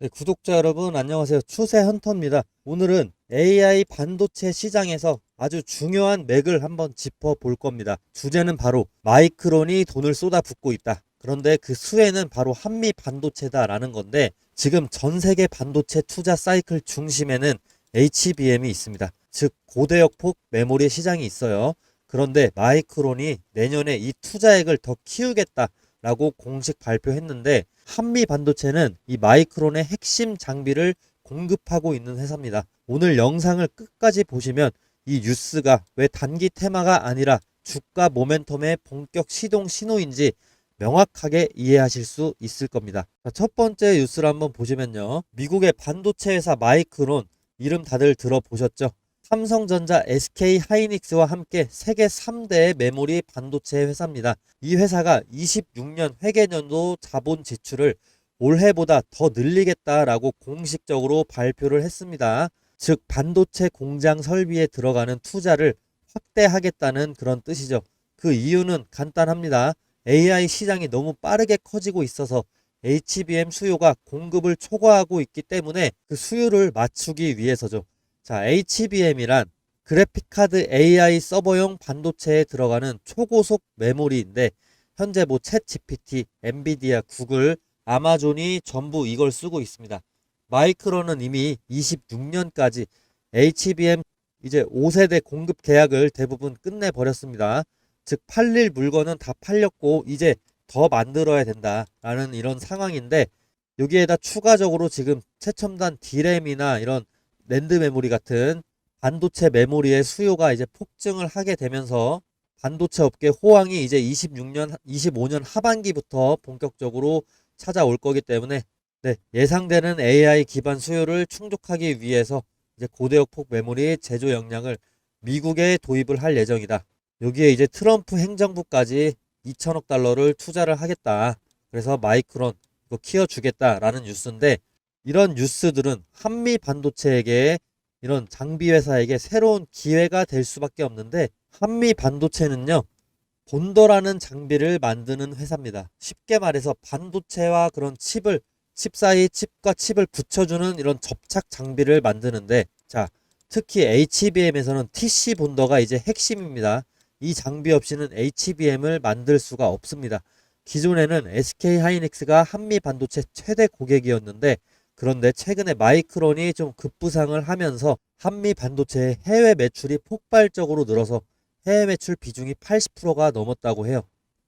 네, 구독자 여러분 안녕하세요. 추세 헌터입니다. 오늘은 AI 반도체 시장에서 아주 중요한 맥을 한번 짚어볼 겁니다. 주제는 바로 마이크론이 돈을 쏟아붓고 있다. 그런데 그 수혜는 바로 한미 반도체다라는 건데, 지금 전 세계 반도체 투자 사이클 중심에는 HBM이 있습니다. 즉 고대역폭 메모리 시장이 있어요. 그런데 마이크론이 내년에 이 투자액을 더 키우겠다라고 공식 발표했는데, 한미 반도체는 이 마이크론의 핵심 장비를 공급하고 있는 회사입니다. 오늘 영상을 끝까지 보시면 이 뉴스가 왜 단기 테마가 아니라 주가 모멘텀의 본격 시동 신호인지 명확하게 이해하실 수 있을 겁니다. 자, 첫 번째 뉴스를 한번 보시면요. 미국의 반도체 회사 마이크론, 이름 다들 들어보셨죠? 삼성전자, SK 하이닉스와 함께 세계 3대의 메모리 반도체 회사입니다. 이 회사가 26년 회계연도 자본 지출을 올해보다 더 늘리겠다라고 공식적으로 발표를 했습니다. 즉 반도체 공장 설비에 들어가는 투자를 확대하겠다는 그런 뜻이죠. 그 이유는 간단합니다. AI 시장이 너무 빠르게 커지고 있어서 HBM 수요가 공급을 초과하고 있기 때문에 그 수요를 맞추기 위해서죠. 자, HBM이란 그래픽카드 AI 서버용 반도체에 들어가는 초고속 메모리인데, 현재 챗 GPT, 엔비디아, 구글, 아마존이 전부 이걸 쓰고 있습니다. 마이크론은 이미 26년까지 HBM 이제 5세대 공급 계약을 대부분 끝내버렸습니다. 즉 팔릴 물건은 다 팔렸고 이제 더 만들어야 된다라는 이런 상황인데, 여기에다 추가적으로 지금 최첨단 D램이나 이런 랜드 메모리 같은 반도체 메모리의 수요가 이제 폭증을 하게 되면서 반도체 업계 호황이 이제 26년, 25년 하반기부터 본격적으로 찾아올 거기 때문에, 네, 예상되는 AI 기반 수요를 충족하기 위해서 이제 고대역폭 메모리 제조 역량을 미국에 도입을 할 예정이다. 여기에 이제 트럼프 행정부까지 2천억 달러를 투자를 하겠다. 그래서 마이크론 이거 키워주겠다라는 뉴스인데, 이런 뉴스들은 한미 반도체에게, 이런 장비 회사에게 새로운 기회가 될 수밖에 없는데, 한미 반도체는요, 본더라는 장비를 만드는 회사입니다. 쉽게 말해서 반도체와 그런 칩 사이 칩과 칩을 붙여주는 이런 접착 장비를 만드는데, 자, 특히 HBM에서는 TC 본더가 이제 핵심입니다. 이 장비 없이는 HBM을 만들 수가 없습니다. 기존에는 SK 하이닉스가 한미 반도체 최대 고객이었는데, 그런데 최근에 마이크론이 좀 급부상을 하면서 한미 반도체의 해외 매출이 폭발적으로 늘어서 해외 매출 비중이 80%가 넘었다고 해요.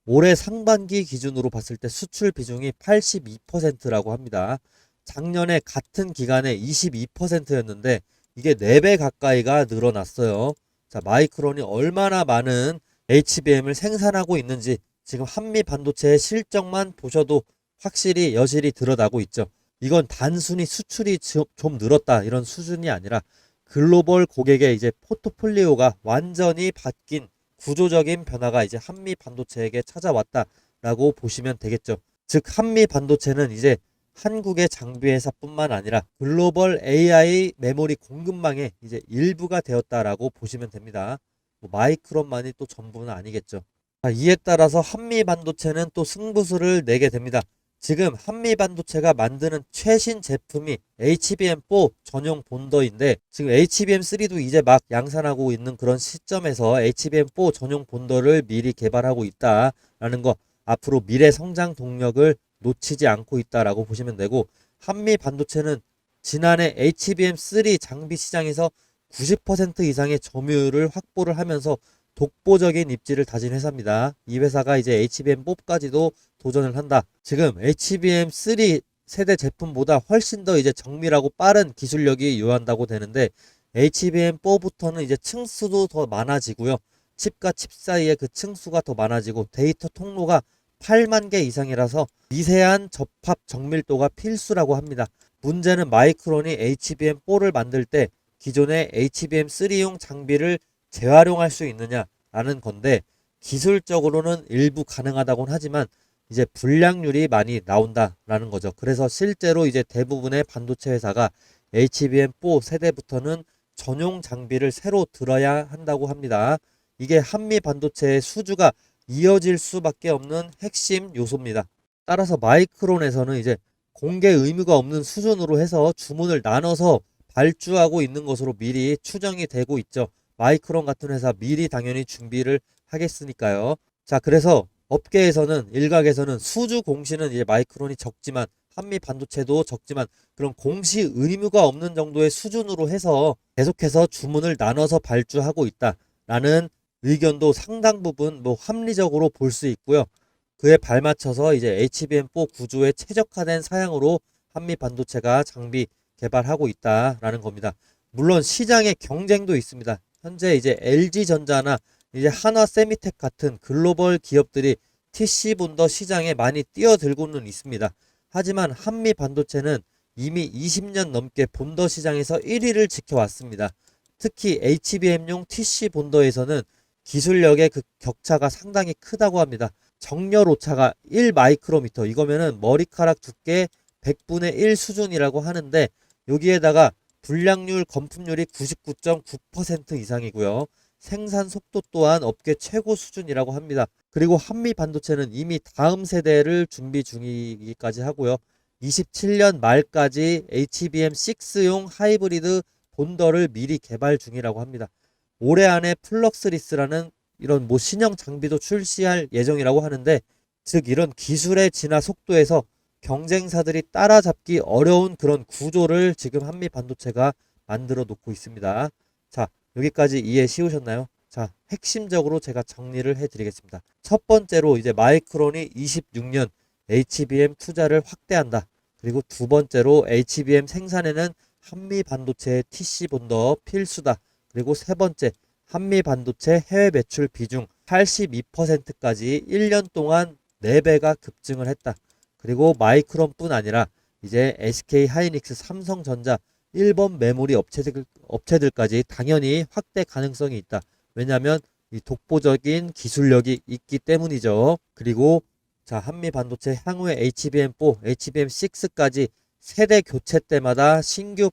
올해 상반기 기준으로 봤을 때 수출 비중이 82%라고 합니다. 작년에 같은 기간에 22%였는데 이게 4배 가까이가 늘어났어요. 자, 마이크론이 얼마나 많은 HBM을 생산하고 있는지 지금 한미 반도체의 실적만 보셔도 확실히 여실히 드러나고 있죠. 이건 단순히 수출이 좀 늘었다 이런 수준이 아니라 글로벌 고객의 이제 포트폴리오가 완전히 바뀐 구조적인 변화가 이제 한미 반도체에게 찾아왔다라고 보시면 되겠죠. 즉 한미 반도체는 이제 한국의 장비 회사뿐만 아니라 글로벌 AI 메모리 공급망의 이제 일부가 되었다라고 보시면 됩니다. 뭐 마이크론만이 또 전부는 아니겠죠. 이에 따라서 한미 반도체는 또 승부수를 내게 됩니다. 지금 한미 반도체가 만드는 최신 제품이 HBM4 전용 본더인데, 지금 HBM3도 이제 막 양산하고 있는 그런 시점에서 HBM4 전용 본더를 미리 개발하고 있다라는 거, 앞으로 미래 성장 동력을 놓치지 않고 있다라고 보시면 되고, 한미 반도체는 지난해 HBM3 장비 시장에서 90% 이상의 점유율을 확보를 하면서 독보적인 입지를 다진 회사입니다. 이 회사가 이제 HBM4까지도 도전을 한다. 지금 HBM3 세대 제품보다 훨씬 더 이제 정밀하고 빠른 기술력이 요한다고 되는데, HBM4부터는 이제 층수도 더 많아지고요. 칩과 칩 사이의 그 층수가 더 많아지고 데이터 통로가 8만 개 이상이라서 미세한 접합 정밀도가 필수라고 합니다. 문제는 마이크론이 HBM4를 만들 때 기존의 HBM3용 장비를 재활용할 수 있느냐라는 건데, 기술적으로는 일부 가능하다고는 하지만 이제 불량률이 많이 나온다라는 거죠. 그래서 실제로 이제 대부분의 반도체 회사가 HBM4 세대부터는 전용 장비를 새로 들어야 한다고 합니다. 이게 한미 반도체의 수주가 이어질 수밖에 없는 핵심 요소입니다. 따라서 마이크론에서는 이제 공개 의무가 없는 수준으로 해서 주문을 나눠서 발주하고 있는 것으로 미리 추정이 되고 있죠. 마이크론 같은 회사 미리 당연히 준비를 하겠으니까요. 자, 그래서 업계에서는 일각에서는 수주 공시는 이제 마이크론이 적지만 한미 반도체도 적지만 그런 공시 의무가 없는 정도의 수준으로 해서 계속해서 주문을 나눠서 발주하고 있다라는 의견도 상당 부분 합리적으로 볼 수 있고요. 그에 발맞춰서 이제 HBM4 구조에 최적화된 사양으로 한미 반도체가 장비 개발하고 있다라는 겁니다. 물론 시장의 경쟁도 있습니다. 현재 이제 LG전자나 이제 한화세미텍 같은 글로벌 기업들이 TC 본더 시장에 많이 뛰어들고는 있습니다. 하지만 한미 반도체는 이미 20년 넘게 본더 시장에서 1위를 지켜왔습니다. 특히 HBM용 TC 본더에서는 기술력의 그 격차가 상당히 크다고 합니다. 정렬 오차가 1마이크로미터, 이거면은 머리카락 두께 100분의 1 수준이라고 하는데, 여기에다가 불량률, 검품률이 99.9% 이상이고요. 생산 속도 또한 업계 최고 수준이라고 합니다. 그리고 한미 반도체는 이미 다음 세대를 준비 중이기까지 하고요. 27년 말까지 HBM6용 하이브리드 본더를 미리 개발 중이라고 합니다. 올해 안에 플럭스리스라는 이런 신형 장비도 출시할 예정이라고 하는데, 즉 이런 기술의 진화 속도에서 경쟁사들이 따라잡기 어려운 그런 구조를 지금 한미 반도체가 만들어 놓고 있습니다. 자, 여기까지 이해 쉬우셨나요? 자, 핵심적으로 제가 정리를 해드리겠습니다. 첫 번째로 이제 마이크론이 26년 HBM 투자를 확대한다. 그리고 두 번째로 HBM 생산에는 한미 반도체의 TC 본더 필수다. 그리고 세 번째, 한미 반도체 해외 매출 비중 82%까지 1년 동안 4배가 급증을 했다. 그리고 마이크론뿐 아니라 이제 SK 하이닉스, 삼성전자, 일본 메모리 업체들까지 당연히 확대 가능성이 있다. 왜냐하면 이 독보적인 기술력이 있기 때문이죠. 그리고 자, 한미 반도체 향후에 HBM4, HBM6까지 세대 교체 때마다 신규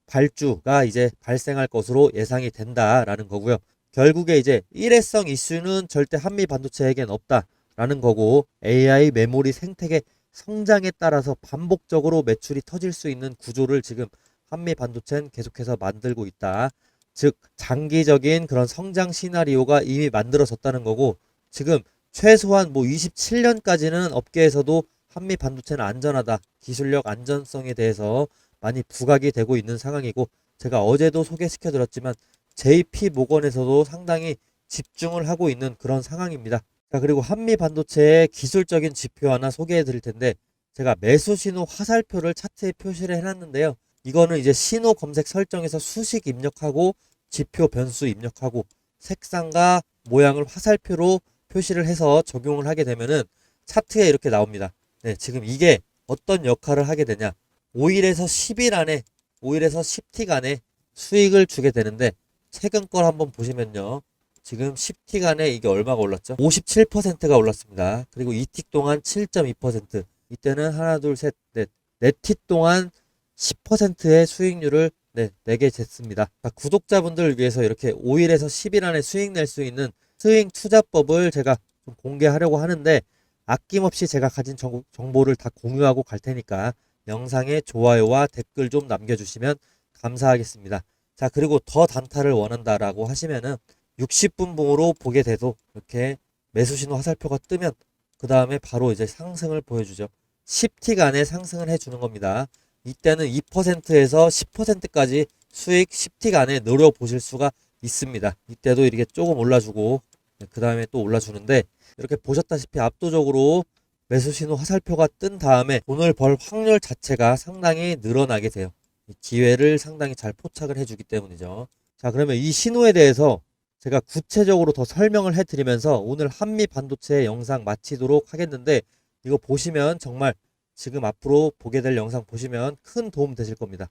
발주가 이제 발생할 것으로 예상이 된다라는 거고요. 결국에 이제 일회성 이슈는 절대 한미 반도체에겐 없다라는 거고, AI 메모리 생태계 성장에 따라서 반복적으로 매출이 터질 수 있는 구조를 지금 한미 반도체는 계속해서 만들고 있다. 즉 장기적인 그런 성장 시나리오가 이미 만들어졌다는 거고, 지금 최소한 27년까지는 업계에서도 한미 반도체는 안전하다, 기술력 안전성에 대해서 많이 부각이 되고 있는 상황이고, 제가 어제도 소개시켜 드렸지만 JP 모건에서도 상당히 집중을 하고 있는 그런 상황입니다. 자, 그리고 한미 반도체의 기술적인 지표 하나 소개해 드릴 텐데, 제가 매수 신호 화살표를 차트에 표시를 해놨는데요. 이거는 이제 신호 검색 설정에서 수식 입력하고 지표 변수 입력하고 색상과 모양을 화살표로 표시를 해서 적용을 하게 되면은 차트에 이렇게 나옵니다. 네, 지금 이게 어떤 역할을 하게 되냐. 5일에서 10일 안에, 5일에서 10틱 안에 수익을 주게 되는데, 최근 걸 한번 보시면요. 지금 10틱 안에 이게 얼마가 올랐죠? 57%가 올랐습니다. 그리고 2틱 동안 7.2%. 이때는 하나, 둘, 셋, 넷. 4틱 동안 10%의 수익률을 내게 됐습니다. 구독자분들을 위해서 이렇게 5일에서 10일 안에 수익 낼 수 있는 스윙 투자법을 제가 좀 공개하려고 하는데, 아낌없이 제가 가진 정보를 다 공유하고 갈 테니까 영상에 좋아요와 댓글 좀 남겨주시면 감사하겠습니다. 자, 그리고 더 단타를 원한다라고 하시면은 60분 봉으로 보게 돼도 이렇게 매수신호 화살표가 뜨면 그 다음에 바로 이제 상승을 보여주죠. 10틱 안에 상승을 해주는 겁니다. 이때는 2%에서 10%까지 수익 10틱 안에 노려보실 수가 있습니다. 이때도 이렇게 조금 올라주고 그 다음에 또 올라주는데, 이렇게 보셨다시피 압도적으로 매수신호 화살표가 뜬 다음에 돈을 벌 확률 자체가 상당히 늘어나게 돼요. 기회를 상당히 잘 포착을 해주기 때문이죠. 자, 그러면 이 신호에 대해서 제가 구체적으로 더 설명을 해드리면서 오늘 한미 반도체 영상 마치도록 하겠는데, 이거 보시면 정말 지금 앞으로 보게 될 영상 보시면 큰 도움 되실 겁니다.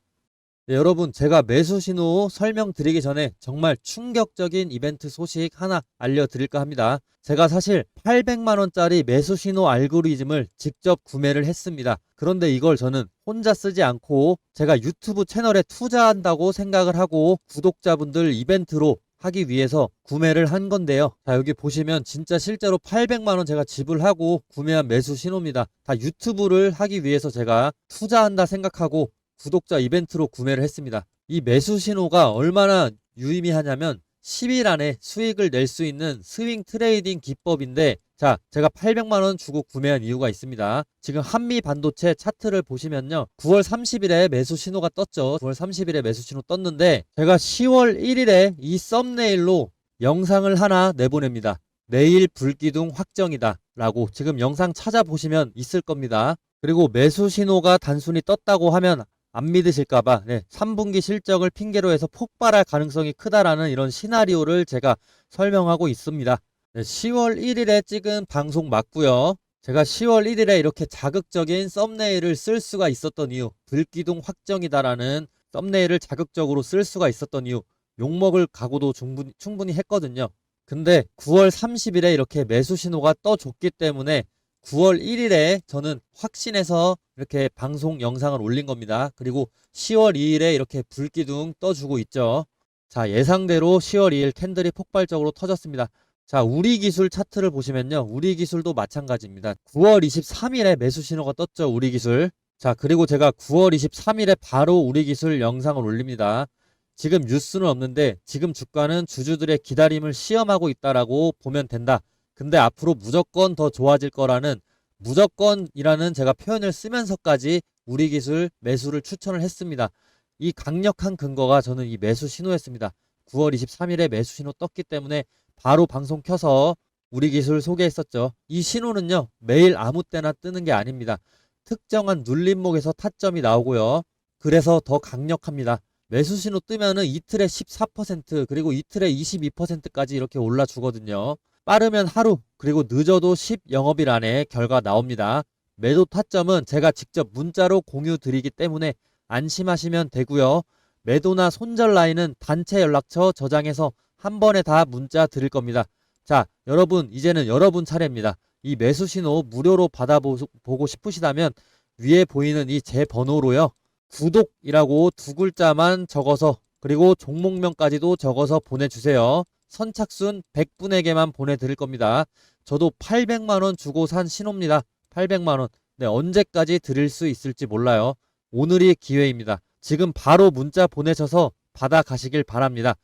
네, 여러분, 제가 매수 신호 설명드리기 전에 정말 충격적인 이벤트 소식 하나 알려드릴까 합니다. 제가 사실 800만원짜리 매수 신호 알고리즘을 직접 구매를 했습니다. 그런데 이걸 저는 혼자 쓰지 않고 제가 유튜브 채널에 투자한다고 생각을 하고 구독자분들 이벤트로 하기 위해서 구매를 한 건데요. 자, 여기 보시면 진짜 실제로 800만 원 제가 지불하고 구매한 매수 신호입니다. 다 유튜브를 하기 위해서 제가 투자한다 생각하고 구독자 이벤트로 구매를 했습니다. 이 매수 신호가 얼마나 유의미하냐면 10일 안에 수익을 낼 수 있는 스윙 트레이딩 기법인데, 자, 제가 800만 원 주고 구매한 이유가 있습니다. 지금 한미 반도체 차트를 보시면요, 9월 30일에 매수 신호가 떴죠. 9월 30일에 매수 신호 떴는데, 제가 10월 1일에 이 썸네일로 영상을 하나 내보냅니다. 내일 불기둥 확정이다 라고. 지금 영상 찾아보시면 있을 겁니다. 그리고 매수 신호가 단순히 떴다고 하면 안 믿으실까봐 3분기 실적을 핑계로 해서 폭발할 가능성이 크다라는 이런 시나리오를 제가 설명하고 있습니다. 10월 1일에 찍은 방송 맞고요. 제가 10월 1일에 이렇게 자극적인 썸네일을 쓸 수가 있었던 이유, 불기둥 확정이다라는 썸네일을 자극적으로 쓸 수가 있었던 이유, 욕먹을 각오도 충분히 했거든요. 근데 9월 30일에 이렇게 매수 신호가 떠줬기 때문에 9월 1일에 저는 확신해서 이렇게 방송 영상을 올린 겁니다. 그리고 10월 2일에 이렇게 불기둥 떠주고 있죠. 자, 예상대로 10월 2일 캔들이 폭발적으로 터졌습니다. 자, 우리기술 차트를 보시면요, 우리기술도 마찬가지입니다. 9월 23일에 매수 신호가 떴죠, 우리기술. 자, 그리고 제가 9월 23일에 바로 우리기술 영상을 올립니다. 지금 뉴스는 없는데 지금 주가는 주주들의 기다림을 시험하고 있다라고 보면 된다. 근데 앞으로 무조건 더 좋아질 거라는, 무조건이라는 제가 표현을 쓰면서까지 우리기술 매수를 추천을 했습니다. 이 강력한 근거가 저는 이 매수 신호였습니다. 9월 23일에 매수 신호 떴기 때문에 바로 방송 켜서 우리기술 소개했었죠. 이 신호는요, 매일 아무 때나 뜨는 게 아닙니다. 특정한 눌림목에서 타점이 나오고요. 그래서 더 강력합니다. 매수 신호 뜨면은 이틀에 14% 그리고 이틀에 22%까지 이렇게 올라주거든요. 빠르면 하루, 그리고 늦어도 10영업일 안에 결과 나옵니다. 매도 타점은 제가 직접 문자로 공유 드리기 때문에 안심하시면 되고요. 매도나 손절 라인은 단체 연락처 저장해서 한 번에 다 문자 드릴 겁니다. 자, 여러분, 이제는 여러분 차례입니다. 이 매수 신호 무료로 받아보고 싶으시다면 위에 보이는 이 제 번호로요, 구독이라고 2글자만 적어서, 그리고 종목명까지도 적어서 보내주세요. 선착순 100분에게만 보내드릴 겁니다. 저도 800만원 주고 산 신호입니다. 800만원. 네, 언제까지 드릴 수 있을지 몰라요. 오늘이 기회입니다. 지금 바로 문자 보내셔서 받아가시길 바랍니다.